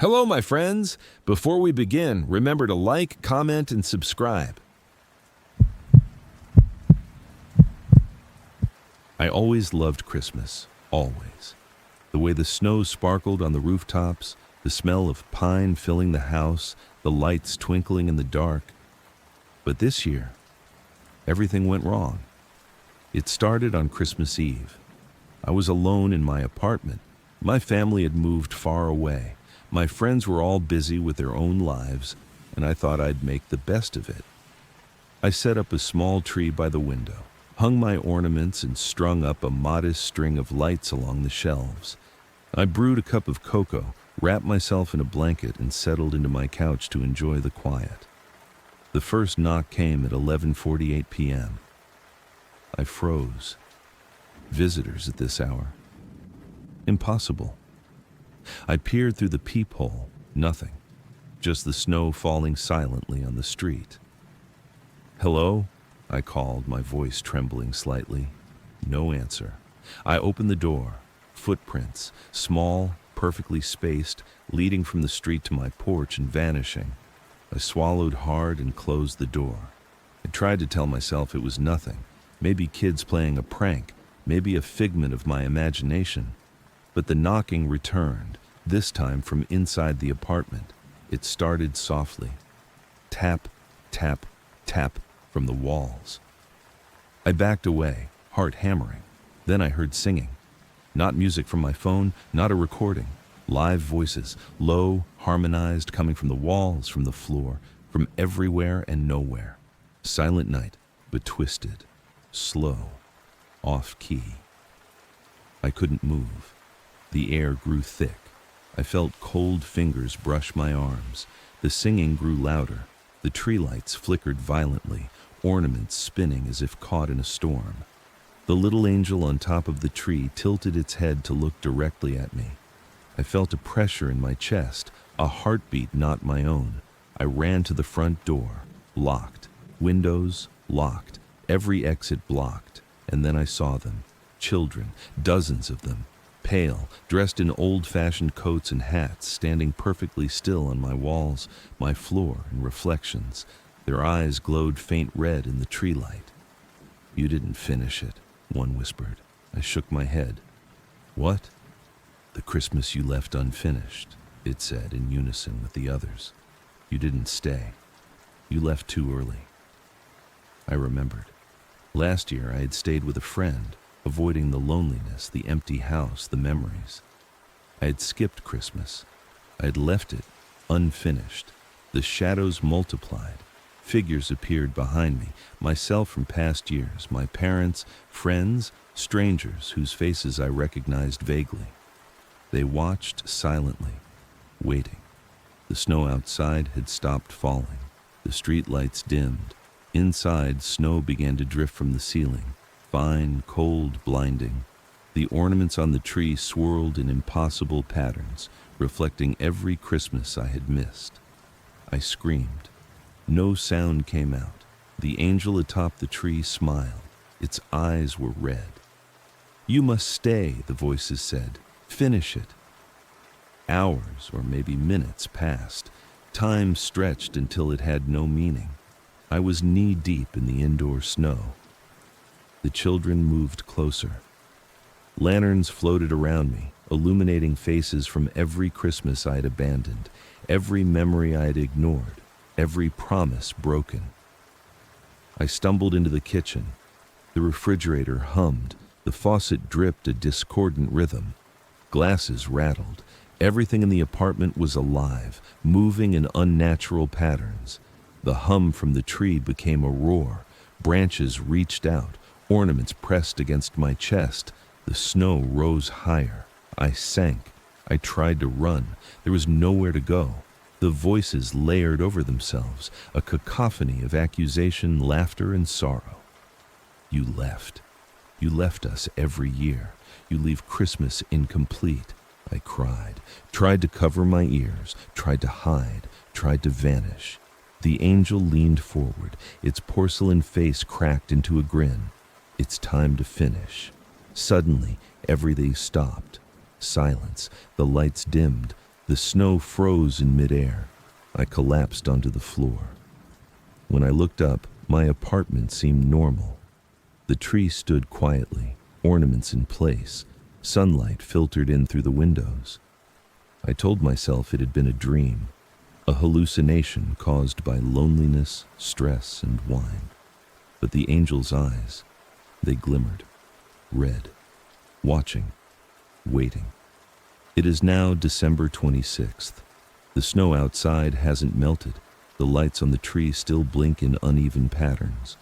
Hello, my friends. Before we begin, remember to like, comment, and subscribe. I always loved Christmas, always. The way the snow sparkled on the rooftops, the smell of pine filling the house, the lights twinkling in the dark. But this year, everything went wrong. It started on Christmas Eve. I was alone in my apartment. My family had moved far away. My friends were all busy with their own lives, and I thought I'd make the best of it. I set up a small tree by the window, hung my ornaments, and strung up a modest string of lights along the shelves. I brewed a cup of cocoa, wrapped myself in a blanket, and settled into my couch to enjoy the quiet. The first knock came at 11:48 p.m. I froze. Visitors at this hour? Impossible. I peered through the peephole. Nothing. Just the snow falling silently on the street. "Hello?" I called, my voice trembling slightly. No answer. I opened the door. Footprints, small, perfectly spaced, leading from the street to my porch and vanishing. I swallowed hard and closed the door. I tried to tell myself it was nothing. Maybe kids playing a prank. Maybe a figment of my imagination. But the knocking returned, this time from inside the apartment. It started softly. Tap, tap, tap from the walls. I backed away, heart hammering. Then I heard singing. Not music from my phone, not a recording. Live voices, low, harmonized, coming from the walls, from the floor, from everywhere and nowhere. Silent night, but twisted, slow, off-key. I couldn't move. The air grew thick. I felt cold fingers brush my arms. The singing grew louder. The tree lights flickered violently, ornaments spinning as if caught in a storm. The little angel on top of the tree tilted its head to look directly at me. I felt a pressure in my chest, a heartbeat not my own. I ran to the front door. Locked. Windows locked. Every exit blocked. And then I saw them. Children, dozens of them. Pale, dressed in old-fashioned coats and hats, standing perfectly still on my walls, my floor, and reflections. Their eyes glowed faint red in the tree light. "You didn't finish it," one whispered. I shook my head. "What?" "The Christmas you left unfinished," it said in unison with the others. "You didn't stay. You left too early." I remembered. Last year I had stayed with a friend, avoiding the loneliness, the empty house, the memories. I had skipped Christmas. I had left it unfinished. The shadows multiplied. Figures appeared behind me, myself from past years, my parents, friends, strangers whose faces I recognized vaguely. They watched silently, waiting. The snow outside had stopped falling. The street lights dimmed. Inside, snow began to drift from the ceiling. Fine, cold, blinding. The ornaments on the tree swirled in impossible patterns, reflecting every Christmas I had missed. I screamed. No sound came out. The angel atop the tree smiled. Its eyes were red. "You must stay," the voices said. "Finish it." Hours, or maybe minutes, passed. Time stretched until it had no meaning. I was knee-deep in the indoor snow. The children moved closer. Lanterns floated around me, illuminating faces from every Christmas I had abandoned, every memory I had ignored, every promise broken. I stumbled into the kitchen. The refrigerator hummed. The faucet dripped a discordant rhythm. Glasses rattled. Everything in the apartment was alive, moving in unnatural patterns. The hum from the tree became a roar. Branches reached out. Ornaments pressed against my chest. The snow rose higher. I sank. I tried to run. There was nowhere to go. The voices layered over themselves, a cacophony of accusation, laughter, and sorrow. "You left. You left us every year. You leave Christmas incomplete," I cried, tried to cover my ears, tried to hide, tried to vanish. The angel leaned forward, its porcelain face cracked into a grin. "It's time to finish." Suddenly, everything stopped. Silence. The lights dimmed. The snow froze in midair. I collapsed onto the floor. When I looked up, my apartment seemed normal. The tree stood quietly, ornaments in place, sunlight filtered in through the windows. I told myself it had been a dream, a hallucination caused by loneliness, stress, and wine. But the angel's eyes, they glimmered, red, watching, waiting. It is now December 26th. The snow outside hasn't melted. The lights on the tree still blink in uneven patterns.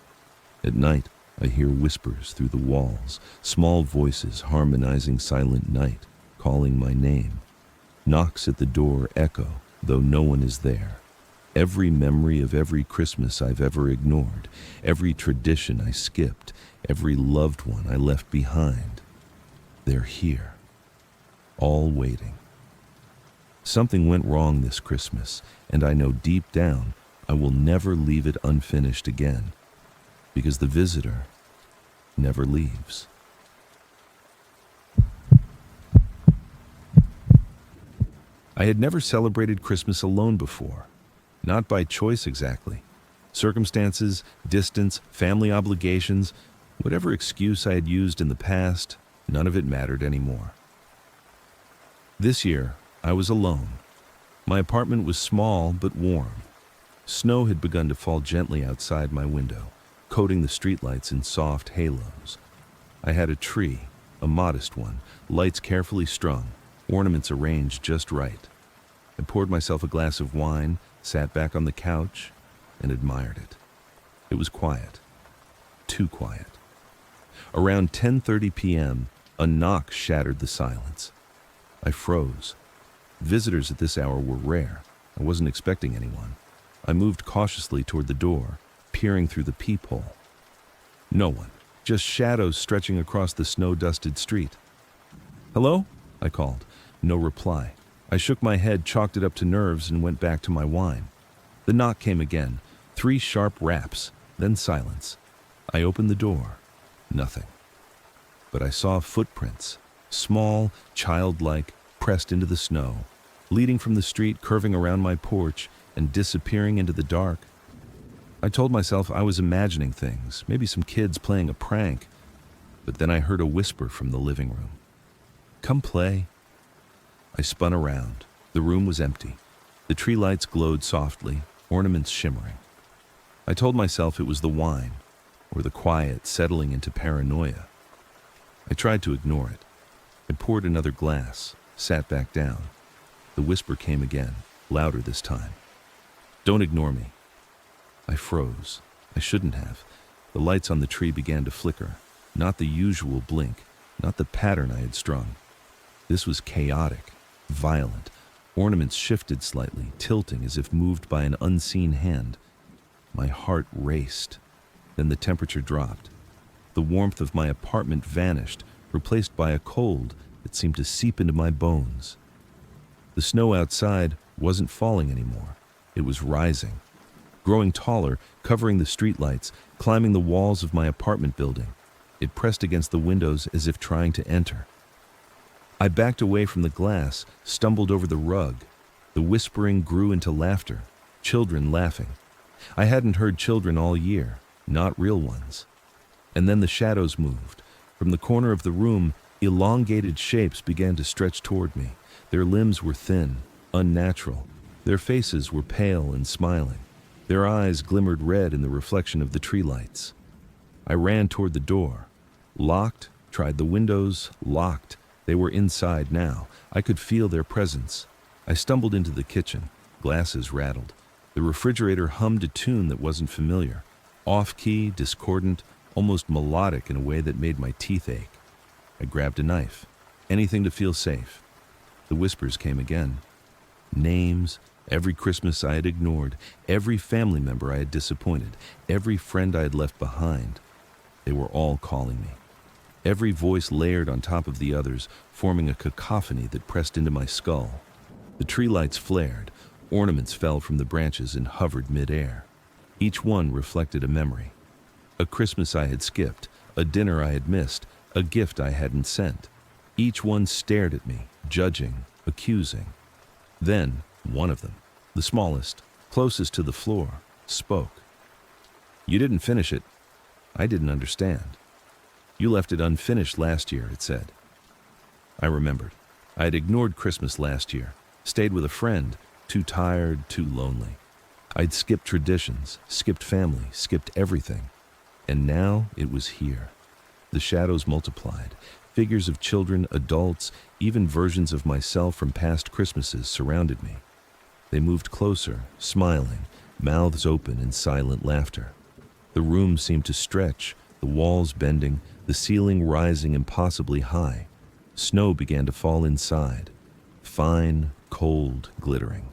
At night, I hear whispers through the walls, small voices harmonizing silent night, calling my name. Knocks at the door echo, though no one is there. Every memory of every Christmas I've ever ignored, every tradition I skipped, every loved one I left behind. They're here, all waiting. Something went wrong this Christmas, and I know deep down I will never leave it unfinished again, because the visitor never leaves. I had never celebrated Christmas alone before, not by choice exactly. Circumstances, distance, family obligations, whatever excuse I had used in the past, none of it mattered anymore. This year, I was alone. My apartment was small but warm. Snow had begun to fall gently outside my window, coating the streetlights in soft halos. I had a tree, a modest one, lights carefully strung, ornaments arranged just right. I poured myself a glass of wine, sat back on the couch, and admired it. It was quiet. Too quiet. Around 10:30 p.m., a knock shattered the silence. I froze. Visitors at this hour were rare. I wasn't expecting anyone. I moved cautiously toward the door, peering through the peephole. No one, just shadows stretching across the snow-dusted street. "Hello?" I called. No reply. I shook my head, chalked it up to nerves, and went back to my wine. The knock came again, 3 sharp raps, then silence. I opened the door. Nothing. But I saw footprints, small, childlike, pressed into the snow, leading from the street, curving around my porch, and disappearing into the dark. I told myself I was imagining things, maybe some kids playing a prank. But then I heard a whisper from the living room. "Come play." I spun around. The room was empty. The tree lights glowed softly, ornaments shimmering. I told myself it was the wine, or the quiet settling into paranoia. I tried to ignore it. I poured another glass, sat back down. The whisper came again, louder this time. "Don't ignore me." I froze. I shouldn't have. The lights on the tree began to flicker. Not the usual blink, not the pattern I had strung. This was chaotic, violent. Ornaments shifted slightly, tilting as if moved by an unseen hand. My heart raced. Then the temperature dropped. The warmth of my apartment vanished, replaced by a cold that seemed to seep into my bones. The snow outside wasn't falling anymore. It was rising, growing taller, covering the streetlights, climbing the walls of my apartment building. It pressed against the windows as if trying to enter. I backed away from the glass, stumbled over the rug. The whispering grew into laughter, children laughing. I hadn't heard children all year, not real ones. And then the shadows moved. From the corner of the room, elongated shapes began to stretch toward me. Their limbs were thin, unnatural. Their faces were pale and smiling. Their eyes glimmered red in the reflection of the tree lights. I ran toward the door. Locked, tried the windows, locked. They were inside now. I could feel their presence. I stumbled into the kitchen. Glasses rattled. The refrigerator hummed a tune that wasn't familiar. Off-key, discordant, almost melodic in a way that made my teeth ache. I grabbed a knife. Anything to feel safe. The whispers came again. Names, every Christmas I had ignored, every family member I had disappointed, every friend I had left behind. They were all calling me. Every voice layered on top of the others, forming a cacophony that pressed into my skull. The tree lights flared. Ornaments fell from the branches and hovered mid-air. Each one reflected a memory. A Christmas I had skipped, a dinner I had missed, a gift I hadn't sent. Each one stared at me, judging, accusing. Then, one of them, the smallest, closest to the floor, spoke. "You didn't finish it." I didn't understand. "You left it unfinished last year," it said. I remembered. I had ignored Christmas last year, stayed with a friend, too tired, too lonely. I'd skipped traditions, skipped family, skipped everything. And now it was here. The shadows multiplied. Figures of children, adults, even versions of myself from past Christmases surrounded me. They moved closer, smiling, mouths open in silent laughter. The room seemed to stretch, the walls bending, the ceiling rising impossibly high. Snow began to fall inside, fine, cold, glittering.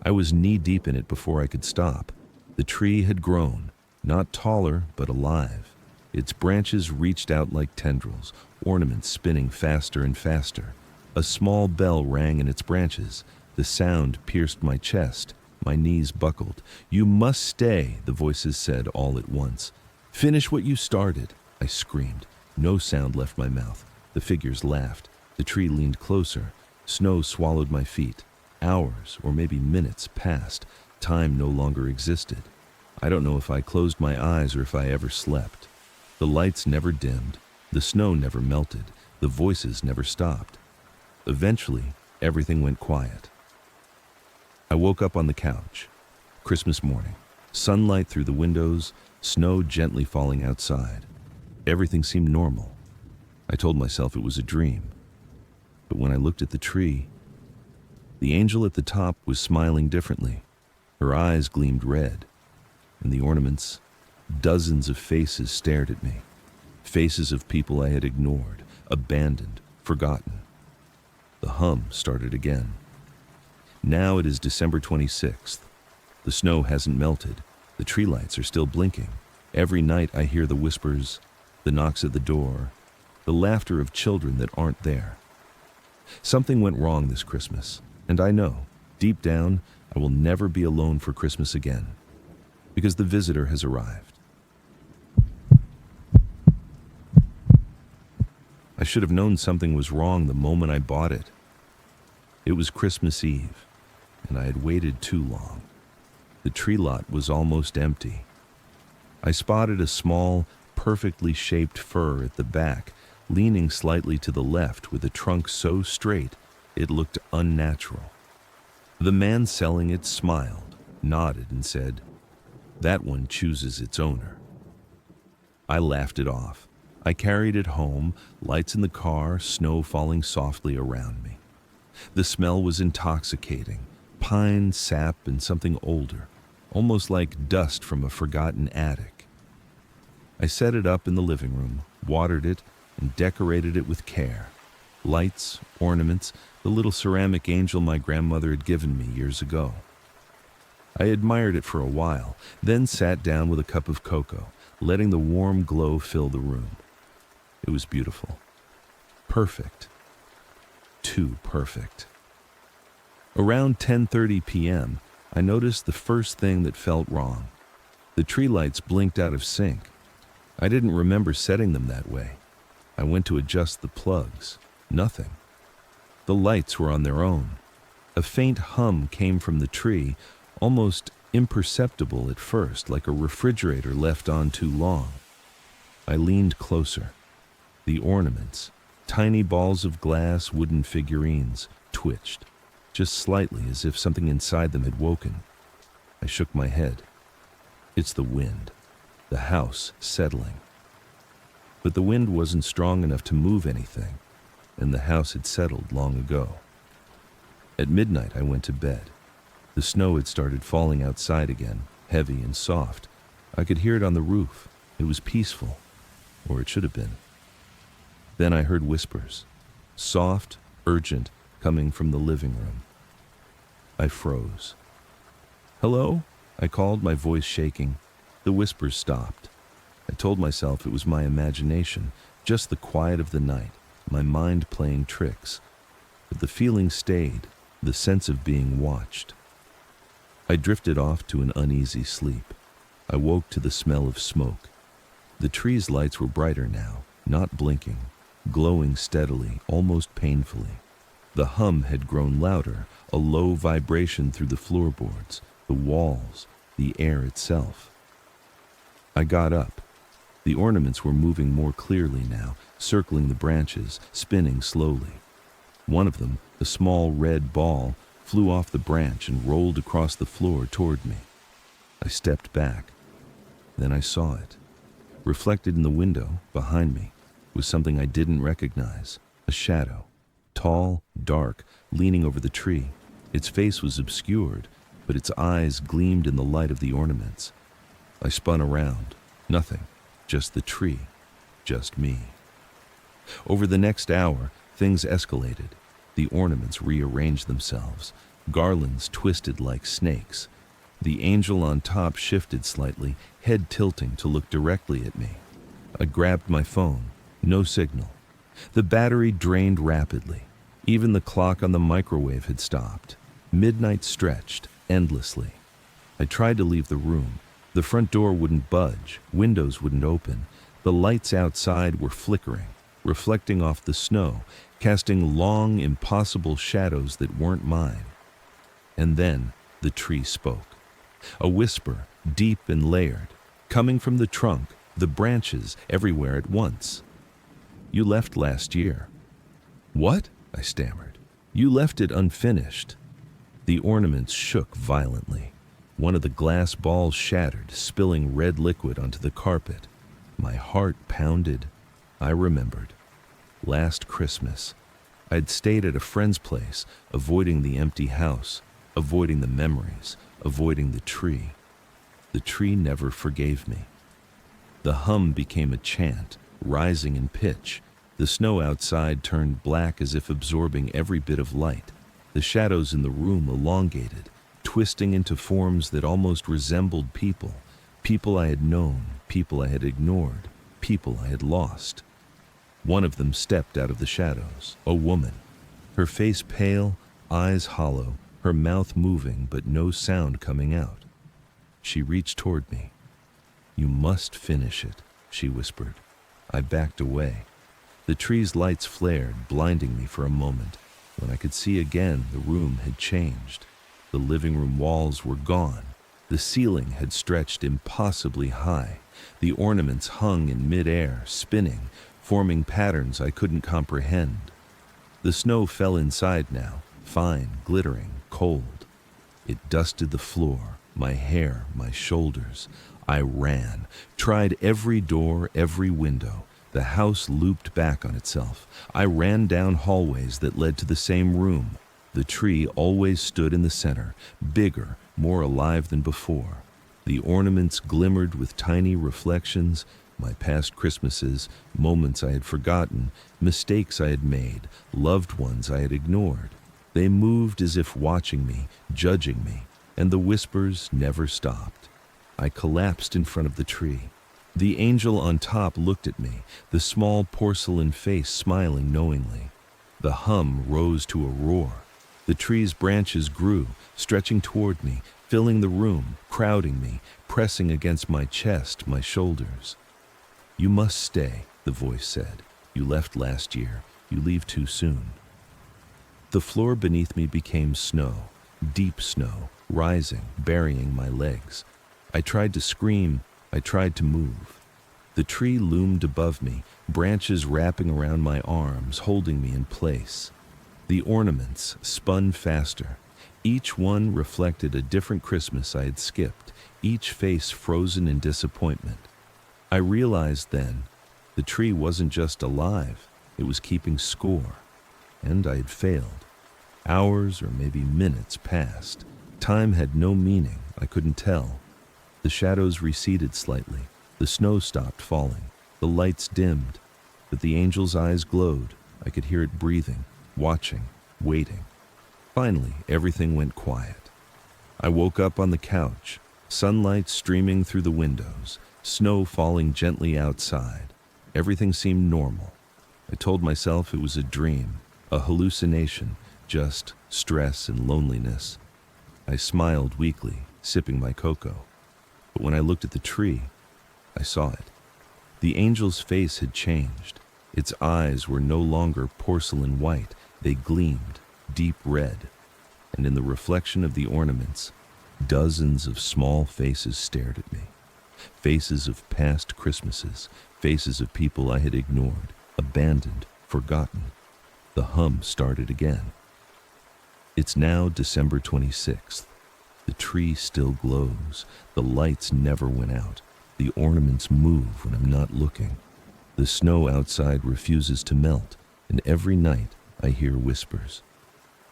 I was knee-deep in it before I could stop. The tree had grown, not taller, but alive. Its branches reached out like tendrils, ornaments spinning faster and faster. A small bell rang in its branches. The sound pierced my chest. My knees buckled. "You must stay," the voices said all at once. "Finish what you started," I screamed. No sound left my mouth. The figures laughed. The tree leaned closer. Snow swallowed my feet. Hours, or maybe minutes, passed. Time no longer existed. I don't know if I closed my eyes or if I ever slept. The lights never dimmed. The snow never melted. The voices never stopped. Eventually, everything went quiet. I woke up on the couch. Christmas morning. Sunlight through the windows, snow gently falling outside. Everything seemed normal. I told myself it was a dream. But when I looked at the tree, the angel at the top was smiling differently. Her eyes gleamed red. And the ornaments, dozens of faces stared at me. Faces of people I had ignored, abandoned, forgotten. The hum started again. Now it is December 26th. The snow hasn't melted. The tree lights are still blinking. Every night I hear the whispers, the knocks at the door, the laughter of children that aren't there. Something went wrong this Christmas, and I know, deep down, I will never be alone for Christmas again, because the visitor has arrived. I should have known something was wrong the moment I bought it. It was Christmas Eve, and I had waited too long. The tree lot was almost empty. I spotted a small, perfectly shaped fir at the back, leaning slightly to the left with a trunk so straight it looked unnatural. The man selling it smiled, nodded, and said, "That one chooses its owner." I laughed it off. I carried it home, lights in the car, snow falling softly around me. The smell was intoxicating, pine, sap, and something older, almost like dust from a forgotten attic. I set it up in the living room, watered it, and decorated it with care. Lights, ornaments, the little ceramic angel my grandmother had given me years ago. I admired it for a while, then sat down with a cup of cocoa, letting the warm glow fill the room. It was beautiful. Perfect. Too perfect. Around 10:30 p.m., I noticed the first thing that felt wrong. The tree lights blinked out of sync. I didn't remember setting them that way. I went to adjust the plugs. Nothing. The lights were on their own. A faint hum came from the tree, almost imperceptible at first, like a refrigerator left on too long. I leaned closer. The ornaments, tiny balls of glass, wooden figurines, twitched, just slightly as if something inside them had woken. I shook my head. It's the wind, the house settling. But the wind wasn't strong enough to move anything, and the house had settled long ago. At midnight, I went to bed. The snow had started falling outside again, heavy and soft. I could hear it on the roof. It was peaceful, or it should have been. Then I heard whispers, soft, urgent, coming from the living room. I froze. "Hello?" I called, my voice shaking. The whispers stopped. I told myself it was my imagination, just the quiet of the night, my mind playing tricks. But the feeling stayed, the sense of being watched. I drifted off to an uneasy sleep. I woke to the smell of smoke. The tree's lights were brighter now, not blinking, glowing steadily, almost painfully. The hum had grown louder, a low vibration through the floorboards, the walls, the air itself. I got up. The ornaments were moving more clearly now, circling the branches, spinning slowly. One of them, a small red ball, flew off the branch and rolled across the floor toward me. I stepped back. Then I saw it. Reflected in the window, behind me, was something I didn't recognize, a shadow. Tall, dark, leaning over the tree. Its face was obscured, but its eyes gleamed in the light of the ornaments. I spun around. Nothing. Just the tree. Just me. Over the next hour, things escalated. The ornaments rearranged themselves. Garlands twisted like snakes. The angel on top shifted slightly, head tilting to look directly at me. I grabbed my phone. No signal. The battery drained rapidly. Even the clock on the microwave had stopped. Midnight stretched endlessly. I tried to leave the room. The front door wouldn't budge. Windows wouldn't open. The lights outside were flickering, reflecting off the snow, casting long, impossible shadows that weren't mine. And then the tree spoke. A whisper, deep and layered, coming from the trunk, the branches, everywhere at once. "You left last year." "What?" I stammered. "You left it unfinished." The ornaments shook violently. One of the glass balls shattered, spilling red liquid onto the carpet. My heart pounded. I remembered. Last Christmas, I'd stayed at a friend's place, avoiding the empty house, avoiding the memories, avoiding the tree. The tree never forgave me. The hum became a chant, rising in pitch. The snow outside turned black as if absorbing every bit of light. The shadows in the room elongated, twisting into forms that almost resembled people. People I had known, people I had ignored, people I had lost. One of them stepped out of the shadows, a woman. Her face pale, eyes hollow, her mouth moving but no sound coming out. She reached toward me. "You must finish it," she whispered. I backed away. The tree's lights flared, blinding me for a moment. When I could see again, the room had changed. The living room walls were gone. The ceiling had stretched impossibly high. The ornaments hung in midair, spinning, forming patterns I couldn't comprehend. The snow fell inside now, fine, glittering, cold. It dusted the floor, my hair, my shoulders. I ran, tried every door, every window. The house looped back on itself. I ran down hallways that led to the same room. The tree always stood in the center, bigger, more alive than before. The ornaments glimmered with tiny reflections, my past Christmases, moments I had forgotten, mistakes I had made, loved ones I had ignored. They moved as if watching me, judging me, and the whispers never stopped. I collapsed in front of the tree. The angel on top looked at me, the small porcelain face smiling knowingly. The hum rose to a roar. The tree's branches grew, stretching toward me, filling the room, crowding me, pressing against my chest, my shoulders. "You must stay," the voice said. "You left last year. You leave too soon." The floor beneath me became snow, deep snow, rising, burying my legs. I tried to scream. I tried to move. The tree loomed above me, branches wrapping around my arms, holding me in place. The ornaments spun faster. Each one reflected a different Christmas I had skipped, each face frozen in disappointment. I realized then, the tree wasn't just alive, it was keeping score. And I had failed. Hours or maybe minutes passed. Time had no meaning, I couldn't tell. The shadows receded slightly. The snow stopped falling. The lights dimmed. But the angel's eyes glowed. I could hear it breathing, watching, waiting. Finally, everything went quiet. I woke up on the couch, sunlight streaming through the windows, snow falling gently outside. Everything seemed normal. I told myself it was a dream, a hallucination, just stress and loneliness. I smiled weakly, sipping my cocoa. But when I looked at the tree, I saw it. The angel's face had changed. Its eyes were no longer porcelain white. They gleamed, deep red, and in the reflection of the ornaments, dozens of small faces stared at me. Faces of past Christmases, faces of people I had ignored, abandoned, forgotten. The hum started again. It's now December 26th. The tree still glows. The lights never went out. The ornaments move when I'm not looking. The snow outside refuses to melt, and every night I hear whispers.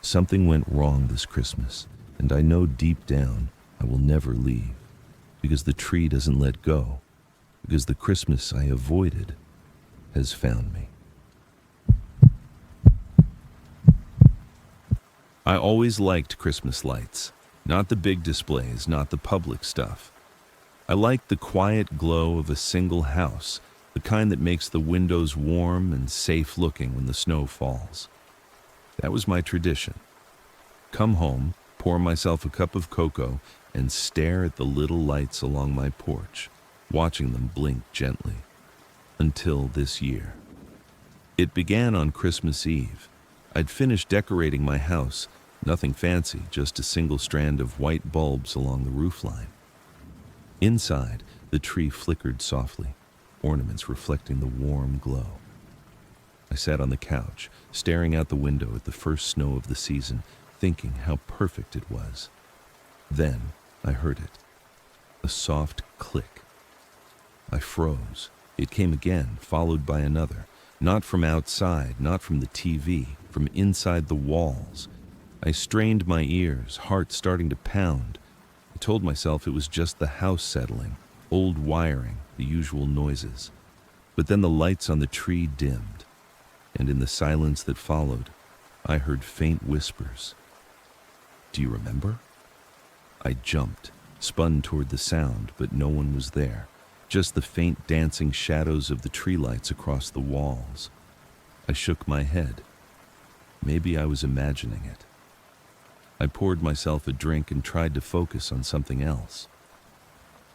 Something went wrong this Christmas, and I know deep down I will never leave, because the tree doesn't let go, because the Christmas I avoided has found me. I always liked Christmas lights, not the big displays, not the public stuff. I liked the quiet glow of a single house, the kind that makes the windows warm and safe looking when the snow falls. That was my tradition. Come home, pour myself a cup of cocoa, and stare at the little lights along my porch, watching them blink gently. Until this year. It began on Christmas Eve. I'd finished decorating my house, nothing fancy, just a single strand of white bulbs along the roofline. Inside, the tree flickered softly, ornaments reflecting the warm glow. I sat on the couch, staring out the window at the first snow of the season, thinking how perfect it was. Then I heard it, a soft click. I froze. It came again, followed by another, not from outside, not from the TV, from inside the walls. I strained my ears, heart starting to pound. I told myself it was just the house settling, old wiring, the usual noises. But then the lights on the tree dimmed, and in the silence that followed, I heard faint whispers. Do you remember? I jumped, spun toward the sound, but no one was there, just the faint dancing shadows of the tree lights across the walls. I shook my head. Maybe I was imagining it. I poured myself a drink and tried to focus on something else.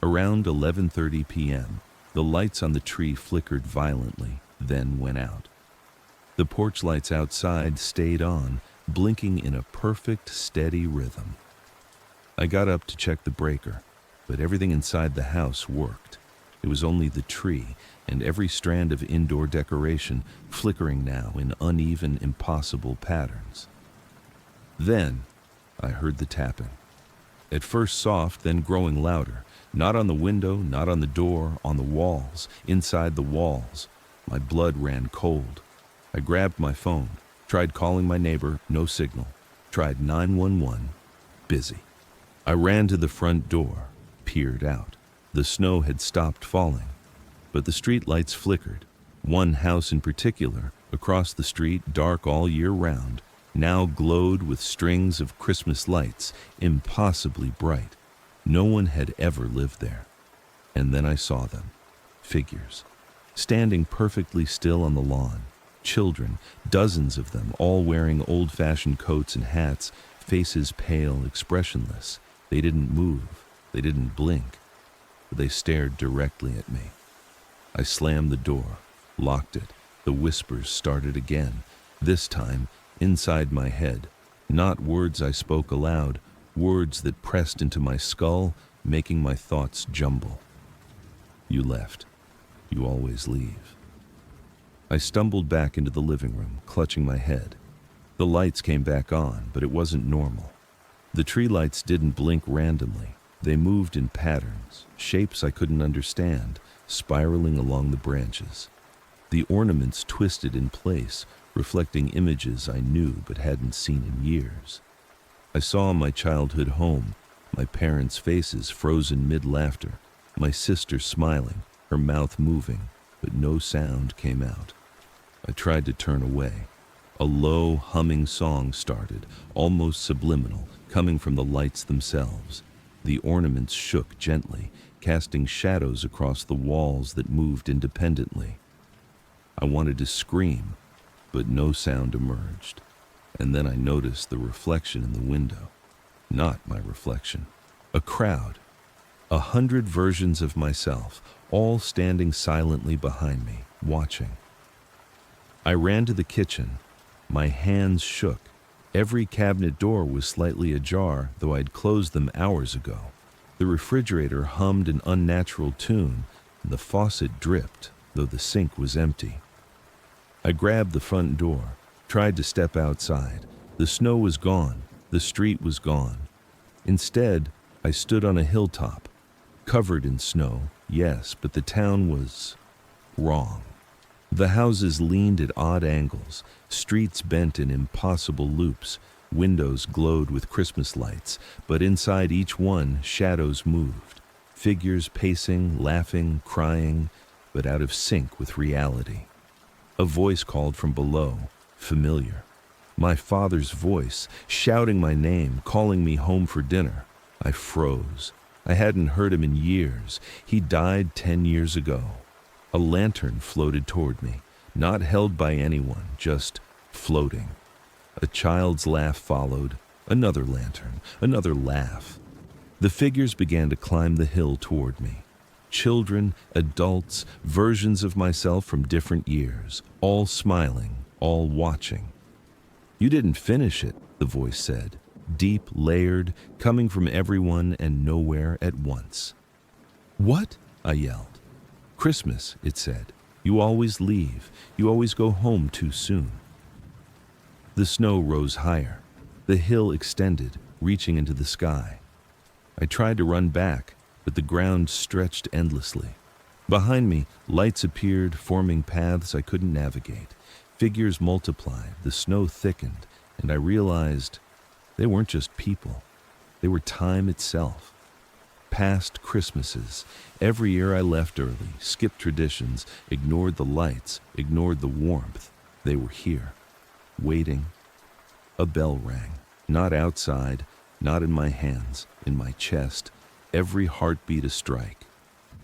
Around 11:30 p.m., the lights on the tree flickered violently, then went out. The porch lights outside stayed on, blinking in a perfect, steady rhythm. I got up to check the breaker, but everything inside the house worked. It was only the tree and every strand of indoor decoration flickering now in uneven, impossible patterns. Then I heard the tapping. At first soft, then growing louder. Not on the window, not on the door, on the walls, inside the walls. My blood ran cold. I grabbed my phone, tried calling my neighbor, no signal. Tried 911, busy. I ran to the front door, peered out. The snow had stopped falling, but the street lights flickered. One house in particular, across the street, dark all year round, now glowed with strings of Christmas lights, impossibly bright. No one had ever lived there. And then I saw them, figures, standing perfectly still on the lawn. Children, dozens of them, all wearing old-fashioned coats and hats, faces pale, expressionless. They didn't move, they didn't blink, but they stared directly at me. I slammed the door, locked it. The whispers started again, this time inside my head. Not words I spoke aloud, words that pressed into my skull, making my thoughts jumble. You left. You always leave. I stumbled back into the living room, clutching my head. The lights came back on, but it wasn't normal. The tree lights didn't blink randomly. They moved in patterns, shapes I couldn't understand, spiraling along the branches. The ornaments twisted in place, reflecting images I knew but hadn't seen in years. I saw my childhood home, my parents' faces frozen mid-laughter, my sister smiling, her mouth moving, but no sound came out. I tried to turn away. A low, humming song started, almost subliminal, coming from the lights themselves. The ornaments shook gently, casting shadows across the walls that moved independently. I wanted to scream, but no sound emerged. And then I noticed the reflection in the window. Not my reflection. A crowd. 100 versions of myself, all standing silently behind me, watching. I ran to the kitchen. My hands shook. Every cabinet door was slightly ajar, though I'd closed them hours ago. The refrigerator hummed an unnatural tune, and the faucet dripped, though the sink was empty. I grabbed the front door, tried to step outside. The snow was gone, the street was gone. Instead, I stood on a hilltop, covered in snow, yes, but the town was wrong. The houses leaned at odd angles, streets bent in impossible loops, windows glowed with Christmas lights, but inside each one, shadows moved, figures pacing, laughing, crying, but out of sync with reality. A voice called from below, familiar. My father's voice, shouting my name, calling me home for dinner. I froze. I hadn't heard him in years. He died 10 years ago. A lantern floated toward me, not held by anyone, just floating. A child's laugh followed, another lantern, another laugh. The figures began to climb the hill toward me. Children, adults, versions of myself from different years, all smiling, all watching. "You didn't finish it," the voice said, deep, layered, coming from everyone and nowhere at once. "What?" I yelled. "Christmas," it said. "You always leave. You always go home too soon." The snow rose higher. The hill extended, reaching into the sky. I tried to run back, but the ground stretched endlessly. Behind me, lights appeared, forming paths I couldn't navigate. Figures multiplied, the snow thickened, and I realized they weren't just people. They were time itself. Past Christmases. Every year I left early, skipped traditions, ignored the lights, ignored the warmth. They were here, waiting. A bell rang, not outside, not in my hands, in my chest, every heartbeat a strike.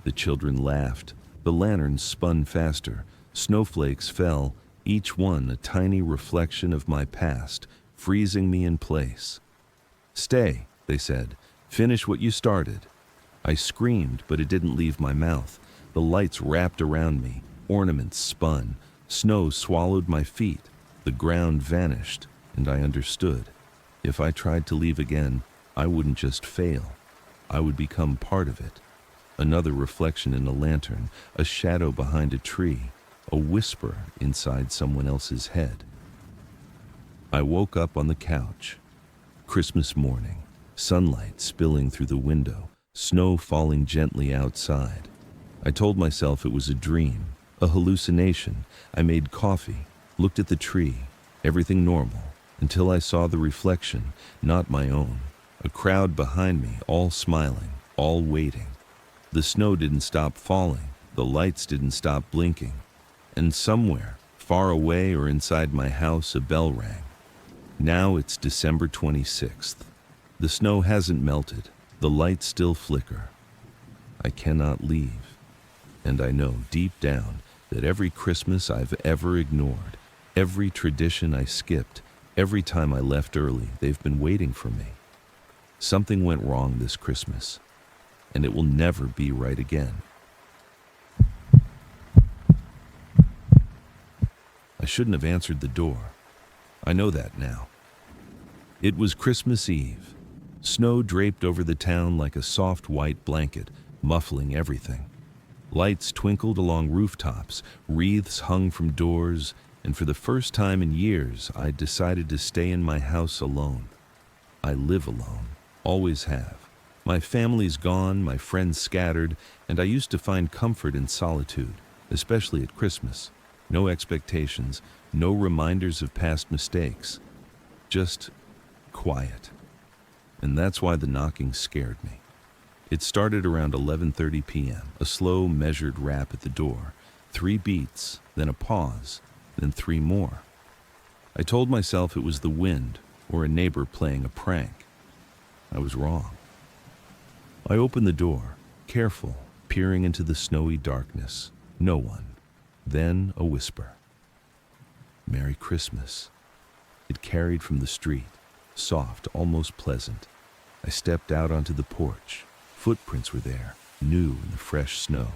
The children laughed, the lanterns spun faster, snowflakes fell, each one a tiny reflection of my past, freezing me in place. "Stay," they said, "finish what you started." I screamed, but it didn't leave my mouth. The lights wrapped around me, ornaments spun, snow swallowed my feet, the ground vanished, and I understood. If I tried to leave again, I wouldn't just fail. I would become part of it. Another reflection in a lantern, a shadow behind a tree, a whisper inside someone else's head. I woke up on the couch. Christmas morning, sunlight spilling through the window, snow falling gently outside. I told myself it was a dream, a hallucination. I made coffee, looked at the tree, everything normal, until I saw the reflection, not my own. A crowd behind me, all smiling, all waiting. The snow didn't stop falling, the lights didn't stop blinking. And somewhere, far away or inside my house, a bell rang. Now it's December 26th. The snow hasn't melted, the lights still flicker. I cannot leave. And I know deep down that every Christmas I've ever ignored, every tradition I skipped, every time I left early, they've been waiting for me. Something went wrong this Christmas, and it will never be right again. I shouldn't have answered the door. I know that now. It was Christmas Eve. Snow draped over the town like a soft white blanket, muffling everything. Lights twinkled along rooftops, wreaths hung from doors, and for the first time in years, I decided to stay in my house alone. I live alone, always have. My family's gone, my friends scattered, and I used to find comfort in solitude, especially at Christmas. No expectations, no reminders of past mistakes. Just quiet. And that's why the knocking scared me. It started around 11:30 p.m., a slow, measured rap at the door, 3 beats, then a pause, then 3 more. I told myself it was the wind or a neighbor playing a prank. I was wrong. I opened the door, careful, peering into the snowy darkness. No one. Then a whisper. "Merry Christmas." It carried from the street, soft, almost pleasant. I stepped out onto the porch. Footprints were there, new in the fresh snow,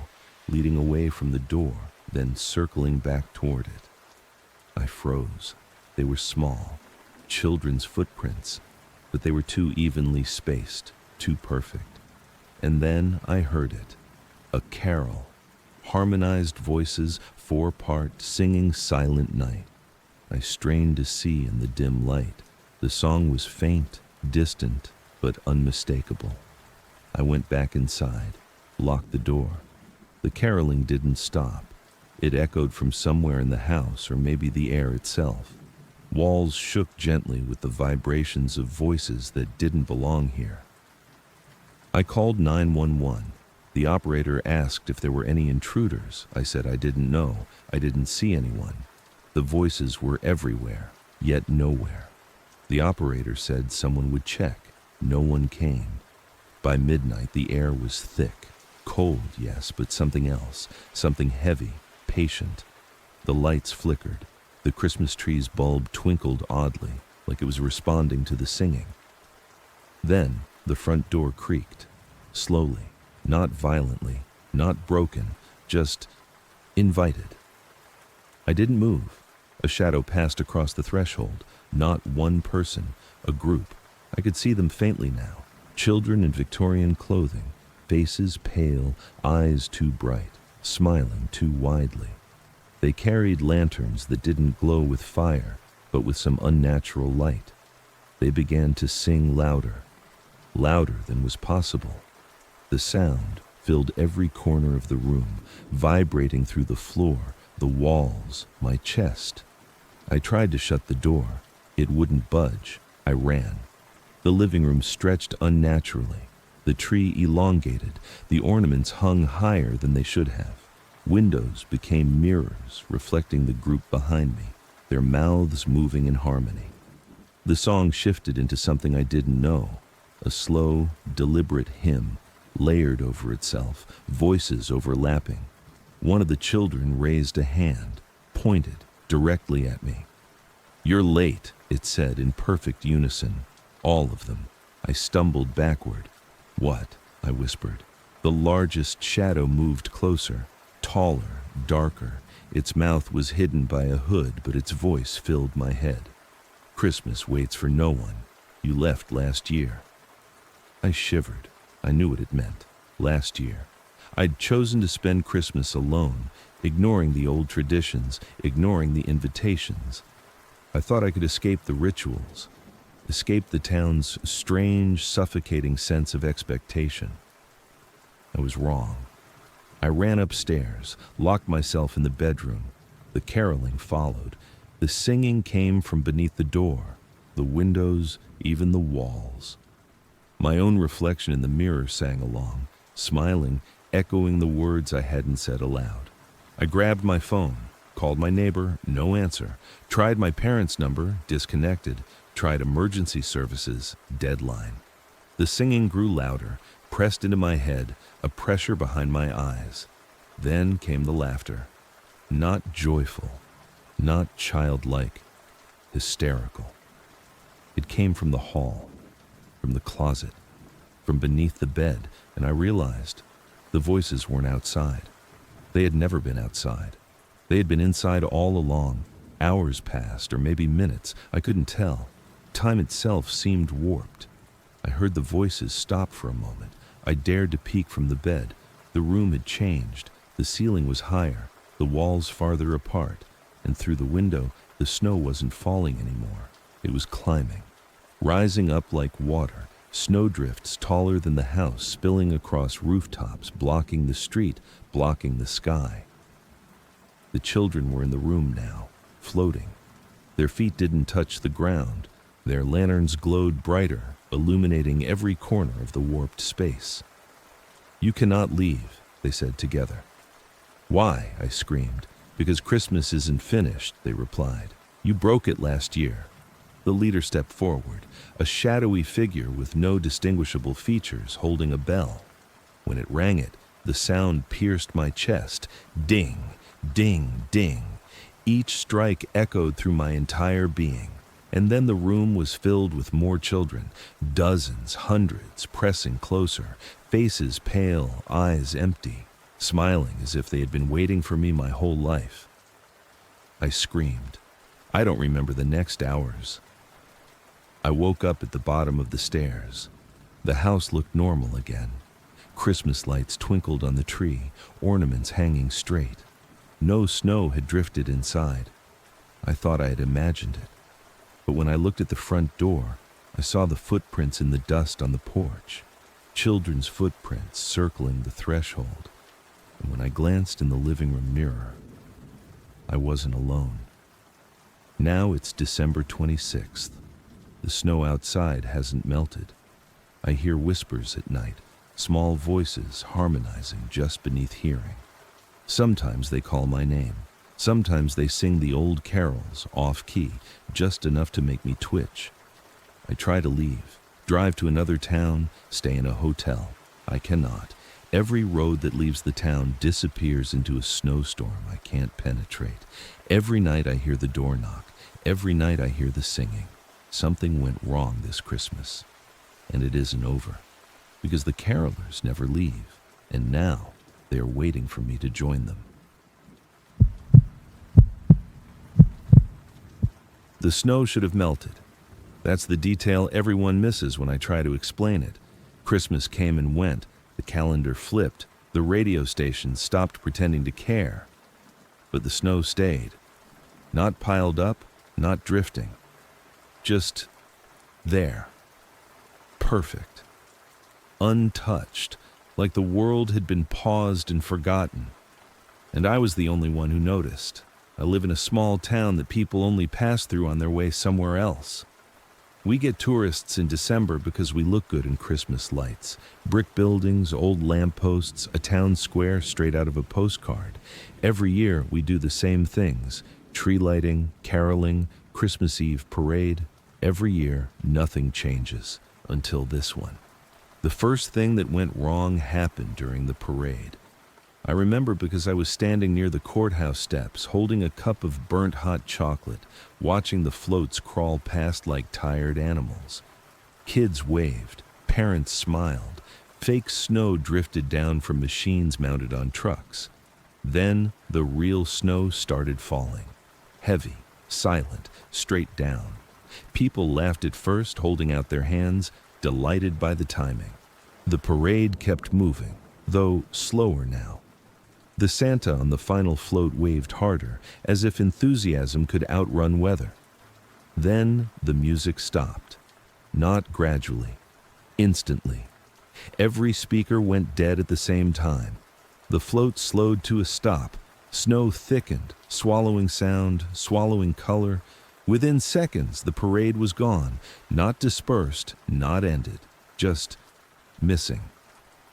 leading away from the door, then circling back toward it. I froze. They were small, children's footprints, but they were too evenly spaced, too perfect. And then I heard it, a carol, harmonized voices, four-part, singing Silent Night. I strained to see in the dim light. The song was faint, distant, but unmistakable. I went back inside, locked the door. The caroling didn't stop. It echoed from somewhere in the house, or maybe the air itself. Walls shook gently with the vibrations of voices that didn't belong here. I called 911. The operator asked if there were any intruders. I said I didn't know. I didn't see anyone. The voices were everywhere, yet nowhere. The operator said someone would check. No one came. By midnight, the air was thick. Cold, yes, but something else. Something heavy, patient. The lights flickered. The Christmas tree's bulb twinkled oddly, like it was responding to the singing. Then, the front door creaked. Slowly, not violently, not broken, just invited. I didn't move. A shadow passed across the threshold. Not one person, a group. I could see them faintly now. Children in Victorian clothing, faces pale, eyes too bright, smiling too widely. They carried lanterns that didn't glow with fire, but with some unnatural light. They began to sing louder, louder than was possible. The sound filled every corner of the room, vibrating through the floor, the walls, my chest. I tried to shut the door. It wouldn't budge. I ran. The living room stretched unnaturally. The tree elongated. The ornaments hung higher than they should have. Windows became mirrors, reflecting the group behind me, their mouths moving in harmony. The song shifted into something I didn't know, a slow, deliberate hymn, layered over itself, voices overlapping. One of the children raised a hand, pointed directly at me. "You're late," it said in perfect unison. All of them. I stumbled backward. "What?" I whispered. The largest shadow moved closer, taller, darker. Its mouth was hidden by a hood, but its voice filled my head. "Christmas waits for no one. You left last year." I shivered. I knew what it meant. Last year. I'd chosen to spend Christmas alone, ignoring the old traditions, ignoring the invitations. I thought I could escape the rituals, escape the town's strange, suffocating sense of expectation. I was wrong. I ran upstairs, locked myself in the bedroom. The caroling followed. The singing came from beneath the door, the windows, even the walls. My own reflection in the mirror sang along, smiling, echoing the words I hadn't said aloud. I grabbed my phone, called my neighbor, no answer. Tried my parents' number, disconnected. Tried emergency services, deadline. The singing grew louder, pressed into my head, a pressure behind my eyes. Then came the laughter. Not joyful, not childlike, hysterical. It came from the hall, from the closet, from beneath the bed, and I realized the voices weren't outside. They had never been outside. They had been inside all along. Hours passed, or maybe minutes, I couldn't tell. Time itself seemed warped. I heard the voices stop for a moment. I dared to peek from the bed. The room had changed. The ceiling was higher, the walls farther apart, and through the window, the snow wasn't falling anymore. It was climbing, rising up like water, snowdrifts taller than the house spilling across rooftops, blocking the street, blocking the sky. The children were in the room now, floating. Their feet didn't touch the ground. Their lanterns glowed brighter, illuminating every corner of the warped space. "You cannot leave," they said together. "Why?" I screamed. "Because Christmas isn't finished," they replied. "You broke it last year." The leader stepped forward, a shadowy figure with no distinguishable features, holding a bell. When it rang it, the sound pierced my chest. Ding, ding, ding. Each strike echoed through my entire being. And then the room was filled with more children, dozens, hundreds, pressing closer, faces pale, eyes empty, smiling as if they had been waiting for me my whole life. I screamed. I don't remember the next hours. I woke up at the bottom of the stairs. The house looked normal again. Christmas lights twinkled on the tree, ornaments hanging straight. No snow had drifted inside. I thought I had imagined it. But when I looked at the front door, I saw the footprints in the dust on the porch. Children's footprints circling the threshold. And when I glanced in the living room mirror, I wasn't alone. Now it's December 26th. The snow outside hasn't melted. I hear whispers at night, small voices harmonizing just beneath hearing. Sometimes they call my name. Sometimes they sing the old carols, off-key, just enough to make me twitch. I try to leave, drive to another town, stay in a hotel. I cannot. Every road that leaves the town disappears into a snowstorm I can't penetrate. Every night I hear the door knock. Every night I hear the singing. Something went wrong this Christmas. And it isn't over. Because the carolers never leave. And now they are waiting for me to join them. The snow should have melted. That's the detail everyone misses when I try to explain it. Christmas came and went. The calendar flipped. The radio station stopped pretending to care. But the snow stayed. Not piled up, not drifting. Just there. Perfect. Untouched, like the world had been paused and forgotten. And I was the only one who noticed. I live in a small town that people only pass through on their way somewhere else. We get tourists in December because we look good in Christmas lights. Brick buildings, old lampposts, a town square straight out of a postcard. Every year we do the same things. Tree lighting, caroling, Christmas Eve parade. Every year nothing changes until this one. The first thing that went wrong happened during the parade. I remember because I was standing near the courthouse steps, holding a cup of burnt hot chocolate, watching the floats crawl past like tired animals. Kids waved, parents smiled, fake snow drifted down from machines mounted on trucks. Then the real snow started falling. Heavy, silent, straight down. People laughed at first, holding out their hands, delighted by the timing. The parade kept moving, though slower now. The Santa on the final float waved harder, as if enthusiasm could outrun weather. Then the music stopped. Not gradually. Instantly. Every speaker went dead at the same time. The float slowed to a stop. Snow thickened, swallowing sound, swallowing color. Within seconds, the parade was gone. Not dispersed, not ended. Just missing.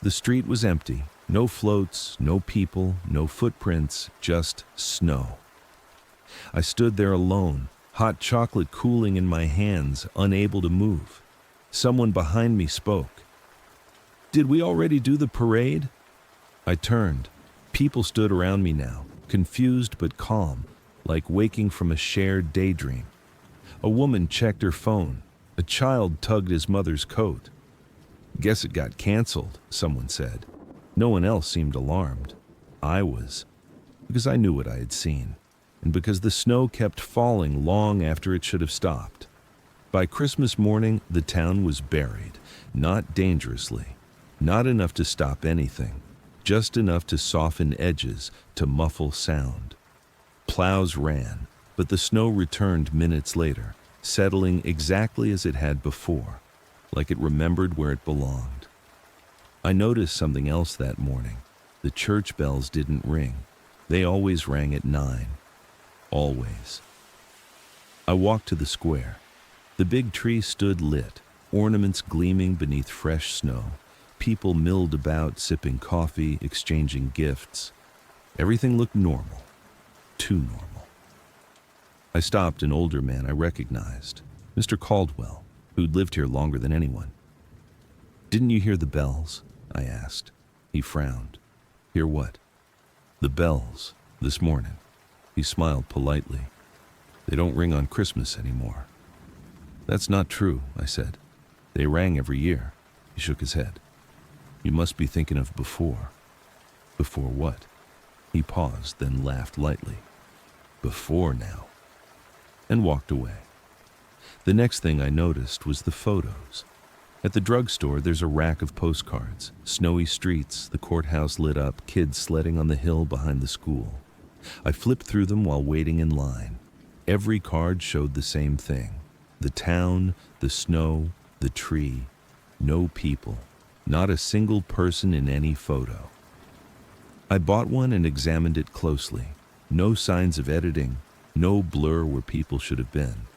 The street was empty. No floats, no people, no footprints, just snow. I stood there alone, hot chocolate cooling in my hands, unable to move. Someone behind me spoke. "Did we already do the parade?" I turned. People stood around me now, confused but calm, like waking from a shared daydream. A woman checked her phone. A child tugged his mother's coat. "Guess it got canceled," someone said. No one else seemed alarmed. I was, because I knew what I had seen, and because the snow kept falling long after it should have stopped. By Christmas morning, the town was buried, not dangerously, not enough to stop anything, just enough to soften edges, to muffle sound. Plows ran, but the snow returned minutes later, settling exactly as it had before, like it remembered where it belonged. I noticed something else that morning. The church bells didn't ring. They always rang at 9. Always. I walked to the square. The big tree stood lit, ornaments gleaming beneath fresh snow. People milled about, sipping coffee, exchanging gifts. Everything looked normal. Too normal. I stopped an older man I recognized, Mr. Caldwell, who'd lived here longer than anyone. "Didn't you hear the bells?" I asked. He frowned. "Hear what?" "The bells, this morning." He smiled politely. "They don't ring on Christmas anymore." "That's not true," I said. "They rang every year." He shook his head. "You must be thinking of before." "Before what?" He paused, then laughed lightly. "Before now." And walked away. The next thing I noticed was the photos. At the drugstore, there's a rack of postcards. Snowy streets, the courthouse lit up, kids sledding on the hill behind the school. I flipped through them while waiting in line. Every card showed the same thing. The town, the snow, the tree. No people. Not a single person in any photo. I bought one and examined it closely. No signs of editing, no blur where people should have been.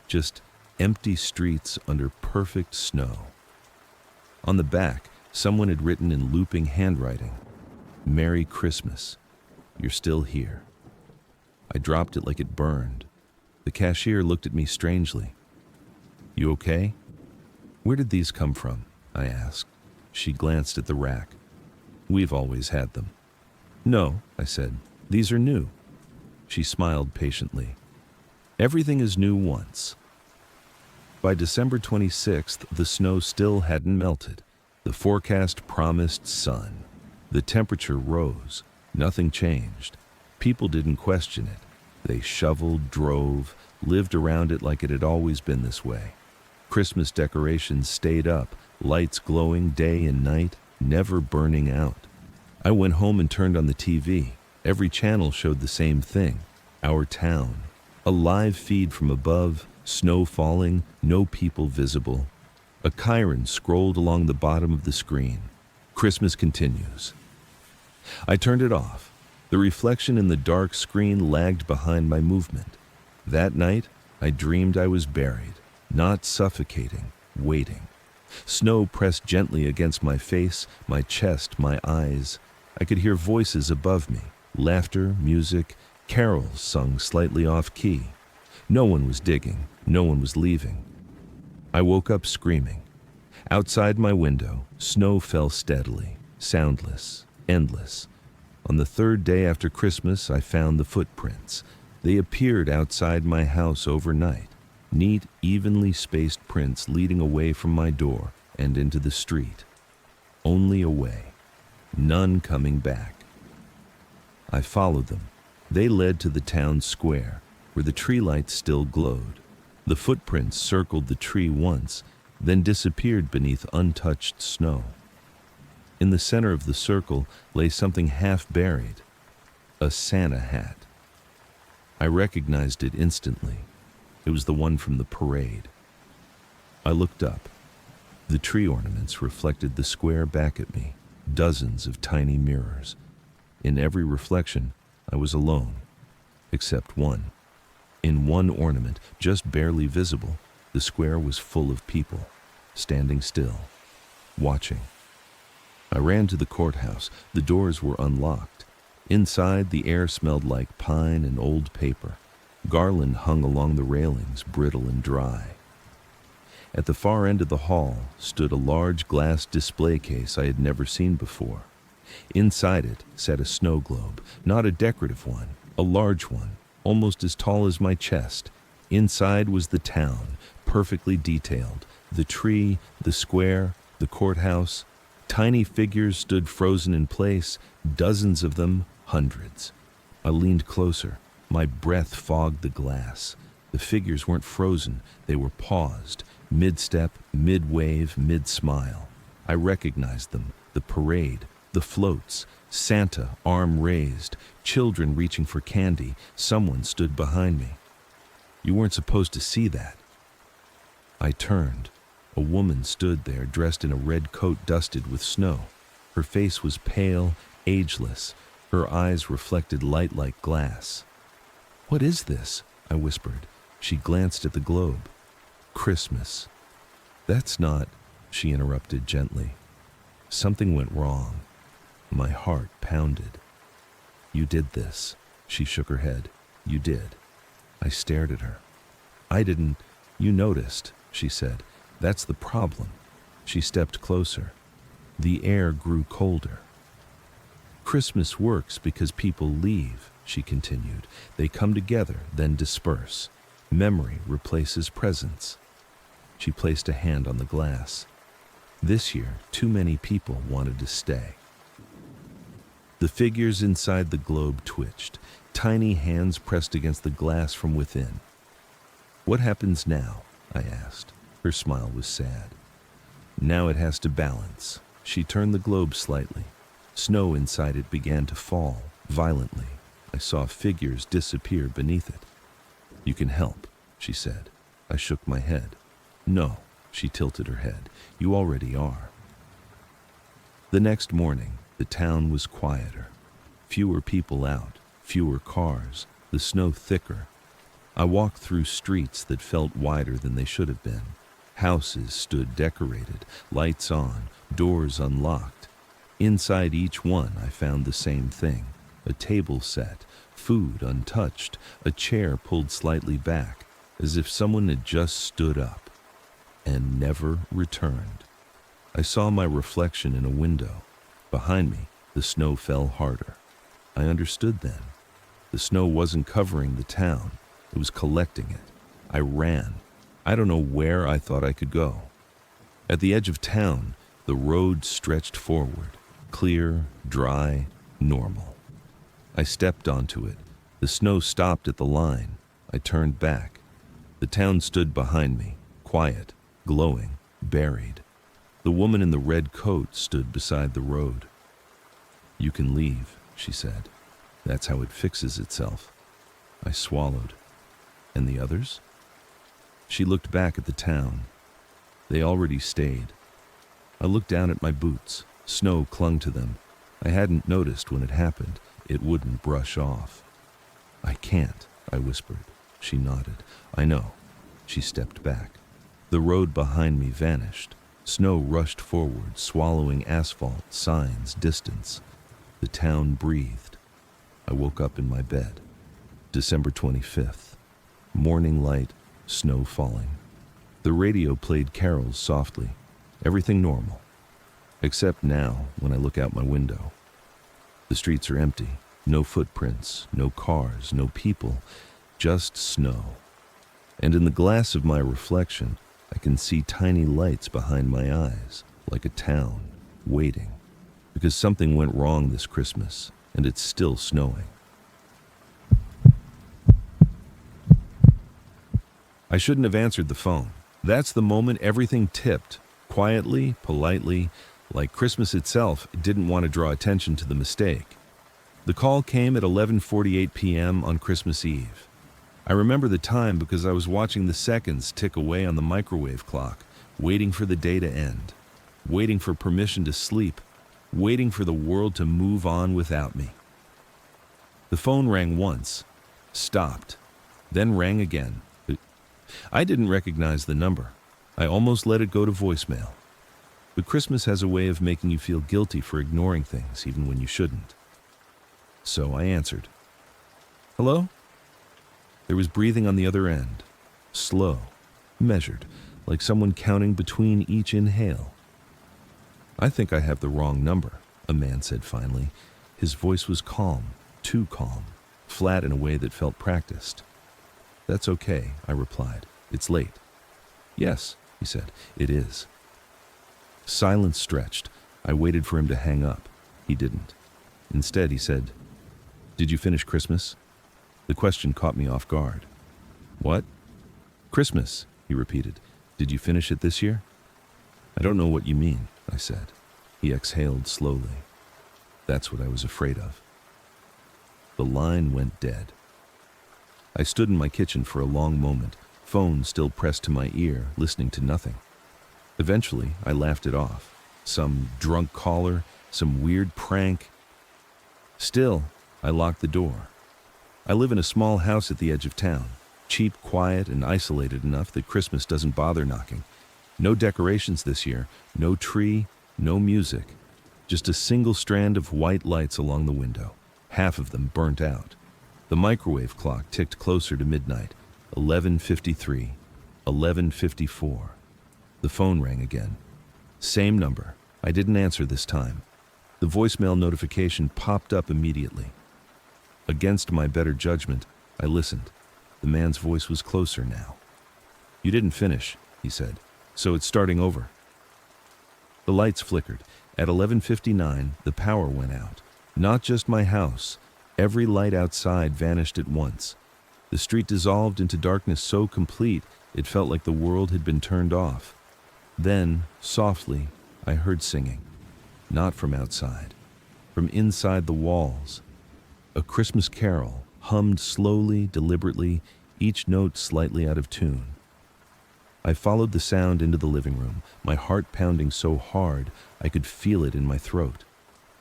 Just empty streets under perfect snow. On the back, someone had written in looping handwriting, "Merry Christmas. You're still here." I dropped it like it burned. The cashier looked at me strangely. "You okay?" "Where did these come from?" I asked. She glanced at the rack. "We've always had them." "No," I said. "These are new." She smiled patiently. "Everything is new once." By December 26th, the snow still hadn't melted. The forecast promised sun. The temperature rose. Nothing changed. People didn't question it. They shoveled, drove, lived around it like it had always been this way. Christmas decorations stayed up, lights glowing day and night, never burning out. I went home and turned on the TV. Every channel showed the same thing. Our town. A live feed from above, snow falling, no people visible. A Chiron scrolled along the bottom of the screen. Christmas continues. I turned it off. The reflection in the dark screen lagged behind my movement. That night, I dreamed I was buried, not suffocating, waiting. Snow pressed gently against my face, my chest, my eyes. I could hear voices above me, laughter, music, carols sung slightly off-key. No one was digging, no one was leaving. I woke up screaming. Outside my window, snow fell steadily, soundless, endless. On the third day after Christmas, I found the footprints. They appeared outside my house overnight. Neat, evenly spaced prints leading away from my door and into the street. Only away. None coming back. I followed them. They led to the town square, where the tree lights still glowed. The footprints circled the tree once, then disappeared beneath untouched snow. In the center of the circle lay something half buried, a Santa hat. I recognized it instantly. It was the one from the parade. I looked up. The tree ornaments reflected the square back at me, dozens of tiny mirrors. In every reflection, I was alone, except one. In one ornament, just barely visible, the square was full of people, standing still, watching. I ran to the courthouse. The doors were unlocked. Inside, the air smelled like pine and old paper. Garland hung along the railings, brittle and dry. At the far end of the hall stood a large glass display case I had never seen before. Inside it sat a snow globe, not a decorative one, a large one, almost as tall as my chest. Inside was the town, perfectly detailed. The tree, the square, the courthouse. Tiny figures stood frozen in place, dozens of them, hundreds. I leaned closer. My breath fogged the glass. The figures weren't frozen, they were paused, mid-step, mid-wave, mid-smile. I recognized them, the parade, the floats, Santa, arm raised, children reaching for candy. Someone stood behind me. You weren't supposed to see that. I turned. A woman stood there, dressed in a red coat dusted with snow. Her face was pale, ageless. Her eyes reflected light like glass. "What is this?" I whispered. She glanced at the globe. "Christmas." "That's not," she interrupted gently. Something went wrong. My heart pounded. "You did this." She shook her head. "You did." I stared at her. "I didn't. You noticed," she said. "That's the problem." She stepped closer. The air grew colder. "Christmas works because people leave," she continued. "They come together, then disperse. Memory replaces presence." She placed a hand on the glass. This year, too many people wanted to stay. The figures inside the globe twitched. Tiny hands pressed against the glass from within. "What happens now?" I asked. Her smile was sad. Now it has to balance. She turned the globe slightly. Snow inside it began to fall, violently. I saw figures disappear beneath it. You can help, she said. I shook my head. No, she tilted her head. You already are. The next morning, the town was quieter. Fewer people out, fewer cars, the snow thicker. I walked through streets that felt wider than they should have been. Houses stood decorated, lights on, doors unlocked. Inside each one, I found the same thing. A table set, food untouched, a chair pulled slightly back, as if someone had just stood up and never returned. I saw my reflection in a window. Behind me, the snow fell harder. I understood then. The snow wasn't covering the town. It was collecting it. I ran. I don't know where I thought I could go. At the edge of town, the road stretched forward, clear, dry, normal. I stepped onto it. The snow stopped at the line. I turned back. The town stood behind me, quiet, glowing, buried. The woman in the red coat stood beside the road. You can leave, she said. That's how it fixes itself. I swallowed. And the others? She looked back at the town. They already stayed. I looked down at my boots. Snow clung to them. I hadn't noticed when it happened. It wouldn't brush off. I can't, I whispered. She nodded. I know. She stepped back. The road behind me vanished. Snow rushed forward, swallowing asphalt, signs, distance. The town breathed. I woke up in my bed. December 25th. Morning light, snow falling. The radio played carols softly. Everything normal. Except now, when I look out my window. The streets are empty. No footprints, no cars, no people. Just snow. And in the glass of my reflection, I can see tiny lights behind my eyes, like a town, waiting. Because something went wrong this Christmas, and it's still snowing. I shouldn't have answered the phone. That's the moment everything tipped, quietly, politely, like Christmas itself didn't want to draw attention to the mistake. The call came at 11:48 p.m. on Christmas Eve. I remember the time because I was watching the seconds tick away on the microwave clock, waiting for the day to end, waiting for permission to sleep, waiting for the world to move on without me. The phone rang once, stopped, then rang again. I didn't recognize the number. I almost let it go to voicemail. But Christmas has a way of making you feel guilty for ignoring things even when you shouldn't. So I answered. Hello? There was breathing on the other end, slow, measured, like someone counting between each inhale. I think I have the wrong number, a man said finally. His voice was calm, too calm, flat in a way that felt practiced. That's okay, I replied. It's late. Yes, he said, it is. Silence stretched. I waited for him to hang up. He didn't. Instead, he said, Did you finish Christmas? The question caught me off guard. What? Christmas, he repeated. Did you finish it this year? I don't know what you mean, I said. He exhaled slowly. That's what I was afraid of. The line went dead. I stood in my kitchen for a long moment, phone still pressed to my ear, listening to nothing. Eventually, I laughed it off. Some drunk caller, some weird prank. Still, I locked the door. I live in a small house at the edge of town, cheap, quiet, and isolated enough that Christmas doesn't bother knocking. No decorations this year, no tree, no music. Just a single strand of white lights along the window, half of them burnt out. The microwave clock ticked closer to midnight, 11:53, 11:54. The phone rang again. Same number. I didn't answer this time. The voicemail notification popped up immediately. Against my better judgment, I listened. The man's voice was closer now. You didn't finish, he said, so it's starting over. The lights flickered. At 11:59, the power went out. Not just my house. Every light outside vanished at once. The street dissolved into darkness so complete it felt like the world had been turned off. Then, softly, I heard singing. Not from outside, from inside the walls. A Christmas carol, hummed slowly, deliberately, each note slightly out of tune. I followed the sound into the living room, my heart pounding so hard I could feel it in my throat.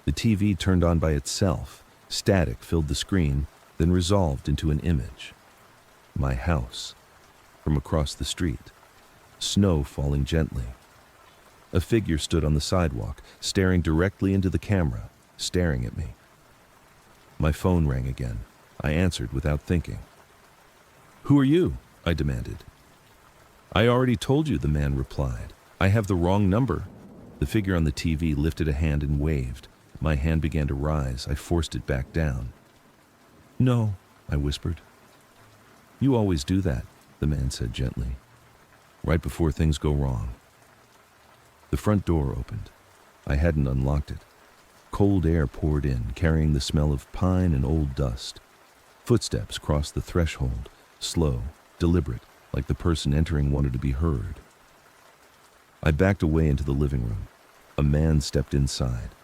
The TV turned on by itself. Static filled the screen, then resolved into an image. My house, from across the street. Snow falling gently. A figure stood on the sidewalk, staring directly into the camera, staring at me. My phone rang again. I answered without thinking. "Who are you?" I demanded. "I already told you," the man replied. "I have the wrong number." The figure on the TV lifted a hand and waved. My hand began to rise. I forced it back down. "No," I whispered. "You always do that," the man said gently. "Right before things go wrong." The front door opened. I hadn't unlocked it. Cold air poured in, carrying the smell of pine and old dust. Footsteps crossed the threshold, slow, deliberate, like the person entering wanted to be heard. I backed away into the living room. A man stepped inside.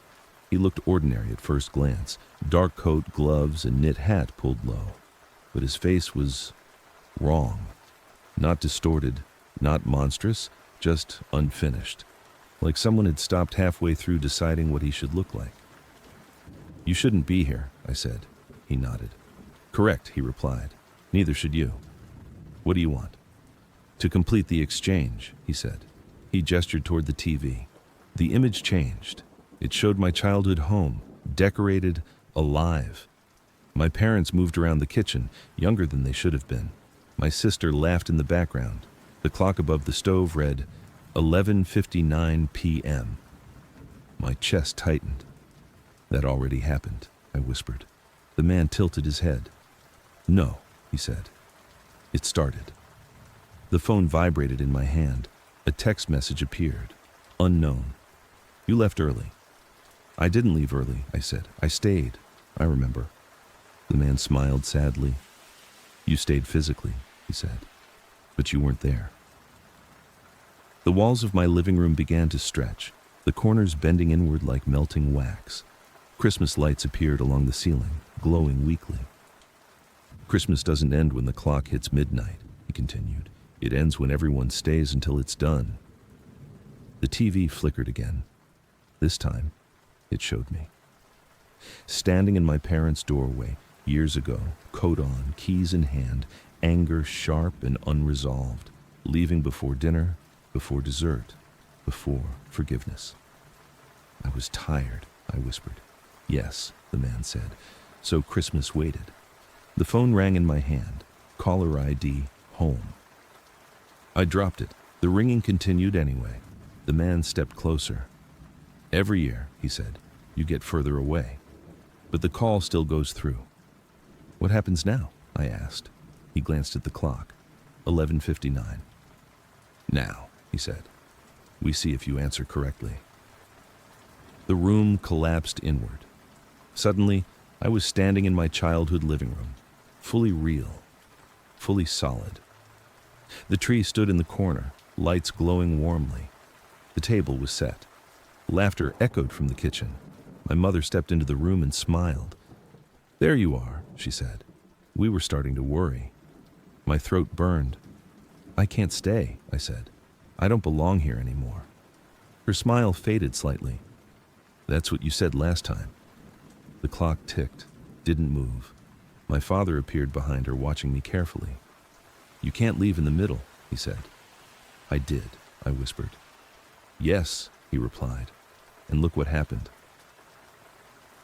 He looked ordinary at first glance, dark coat, gloves, and knit hat pulled low. But his face was wrong. Not distorted, not monstrous, just unfinished. Like someone had stopped halfway through deciding what he should look like. "You shouldn't be here," I said. He nodded. "Correct," he replied. "Neither should you. What do you want?" "To complete the exchange," he said. He gestured toward the TV. The image changed. It showed my childhood home, decorated, alive. My parents moved around the kitchen, younger than they should have been. My sister laughed in the background. The clock above the stove read 11:59 p.m. My chest tightened. "That already happened," I whispered. The man tilted his head. "No," he said. It started. The phone vibrated in my hand. A text message appeared. Unknown. "You left early." "I didn't leave early," I said. "I stayed. I remember." The man smiled sadly. "You stayed physically," he said, "but you weren't there." The walls of my living room began to stretch, the corners bending inward like melting wax. Christmas lights appeared along the ceiling, glowing weakly. "Christmas doesn't end when the clock hits midnight," he continued. "It ends when everyone stays until it's done." The TV flickered again. This time, it showed me. Standing in my parents' doorway, years ago, coat on, keys in hand, anger sharp and unresolved, leaving before dinner, before dessert, before forgiveness. "I was tired," I whispered. "Yes," the man said. So Christmas waited. The phone rang in my hand. Caller ID, home. I dropped it. The ringing continued anyway. The man stepped closer. "Every year," he said, "you get further away. But the call still goes through." "What happens now?" I asked. He glanced at the clock. 11:59. "Now," he said, "we see if you answer correctly." The room collapsed inward. Suddenly, I was standing in my childhood living room, fully real, fully solid. The tree stood in the corner, lights glowing warmly. The table was set. Laughter echoed from the kitchen. My mother stepped into the room and smiled. "There you are," she said. We were starting to worry. My throat burned. "I can't stay," I said. "I don't belong here anymore." Her smile faded slightly. "That's what you said last time." The clock ticked, didn't move. My father appeared behind her, watching me carefully. "You can't leave in the middle," he said. "I did," I whispered. "Yes," he replied. And look what happened.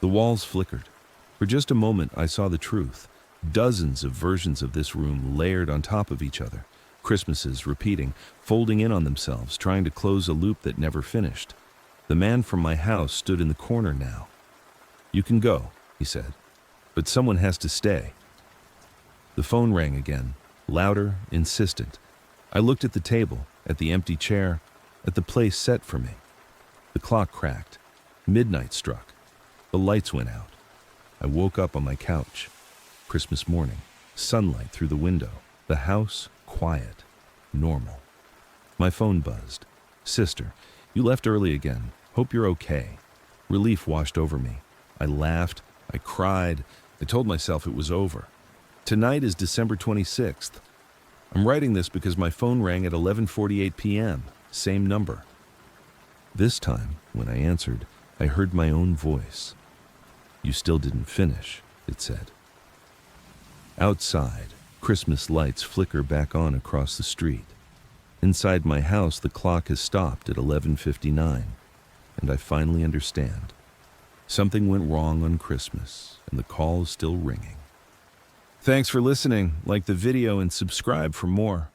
The walls flickered. For just a moment, I saw the truth. Dozens of versions of this room layered on top of each other. Christmases repeating, folding in on themselves, trying to close a loop that never finished. The man from my house stood in the corner now. "You can go," he said, "but someone has to stay." The phone rang again, louder, insistent. I looked at the table, at the empty chair, at the place set for me. The clock cracked. Midnight struck. The lights went out. I woke up on my couch. Christmas morning. Sunlight through the window. The house quiet. Normal. My phone buzzed. Sister, you left early again. Hope you're okay. Relief washed over me. I laughed. I cried. I told myself it was over. Tonight is December 26th. I'm writing this because my phone rang at 11:48 p.m. Same number. This time, when I answered, I heard my own voice. You still didn't finish, it said. Outside, Christmas lights flicker back on across the street. Inside my house, the clock has stopped at 11:59, and I finally understand. Something went wrong on Christmas, and the call is still ringing. Thanks for listening. Like the video and subscribe for more.